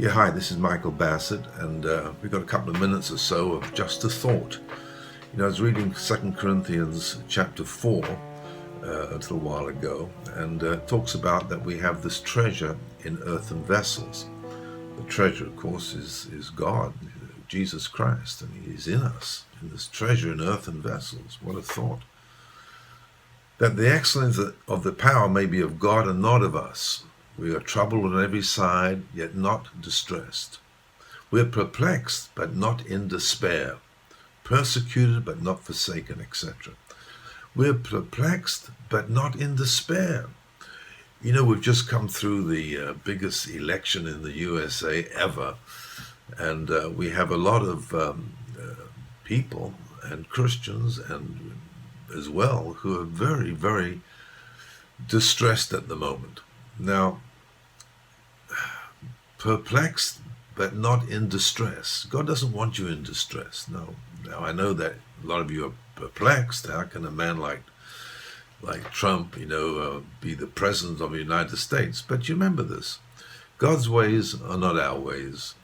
Yeah, hi, this is Michael Bassett, and we've got a couple of minutes or so of just a thought. I was reading 2 Corinthians chapter 4 a little while ago, and it talks about that we have this treasure in earthen vessels. The treasure, of course, is God, Jesus Christ, and He's in us, in this treasure in earthen vessels. What a thought. That the excellence of the power may be of God and not of us. We are troubled on every side, yet not distressed. We are perplexed, but not in despair. Persecuted, but not forsaken, etc. We are perplexed, but not in despair. We've just come through the biggest election in the USA ever, and we have a lot of people and Christians and as well who are very, very distressed at the moment. Now, perplexed, but not in distress. God doesn't want you in distress. No. Now, I know that a lot of you are perplexed. How can a man like Trump, be the president of the United States? But you remember this. God's ways are not our ways.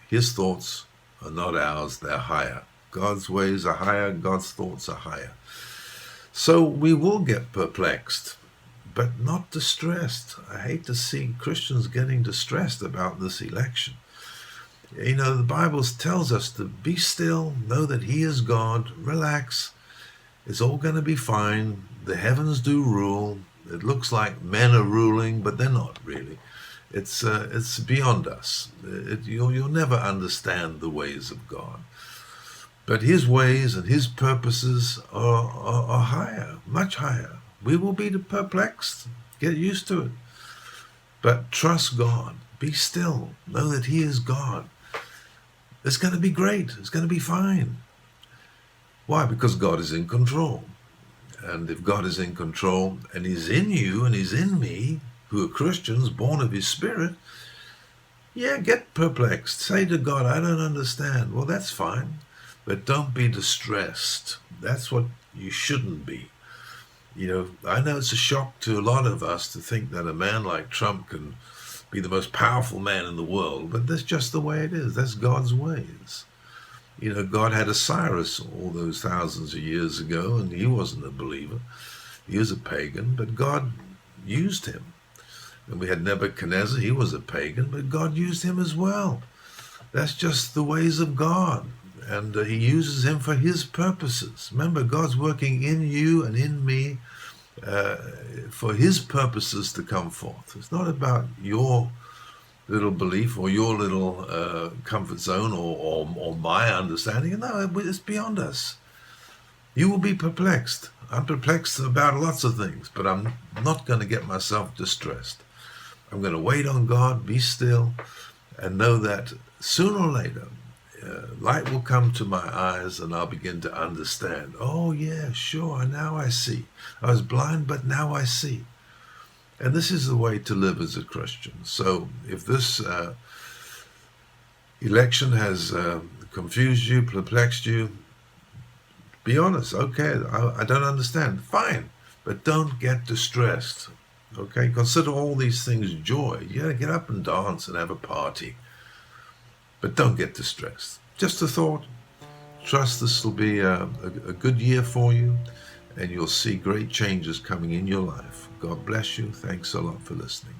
His thoughts are not ours. They're higher. God's ways are higher. God's thoughts are higher. So we will get perplexed, but not distressed. I hate to see Christians getting distressed about this election. The Bible tells us to be still, know that He is God, relax. It's all going to be fine. The heavens do rule. It looks like men are ruling, but they're not really. It's beyond us. You'll never understand the ways of God. But His ways and His purposes are higher, much higher. We will be perplexed. Get used to it. But trust God. Be still. Know that He is God. It's going to be great. It's going to be fine. Why? Because God is in control. And if God is in control and He's in you and He's in me, who are Christians, born of His Spirit, get perplexed. Say to God, I don't understand. Well, that's fine. But don't be distressed. That's what you shouldn't be. I know it's a shock to a lot of us to think that a man like Trump can be the most powerful man in the world, but that's just the way it is. That's God's ways. God had a Cyrus all those thousands of years ago, and he wasn't a believer. He was a pagan, but God used him. And we had Nebuchadnezzar. He was a pagan, but God used him as well. That's just the ways of God. And He uses him for His purposes. Remember, God's working in you and in me for His purposes to come forth. It's not about your little belief or your little comfort zone or my understanding. No, it's beyond us. You will be perplexed. I'm perplexed about lots of things, but I'm not going to get myself distressed. I'm going to wait on God, be still, and know that sooner or later, light will come to my eyes and I'll begin to understand. Oh yeah, sure, now I see. I was blind, but now I see. And this is the way to live as a Christian. So if this election has confused you, perplexed you, be honest. Okay, I don't understand. Fine, but don't get distressed. Okay, consider all these things joy. You gotta get up and dance and have a party. But don't get distressed. Just a thought. Trust this will be a good year for you, and you'll see great changes coming in your life. God bless you. Thanks a lot for listening.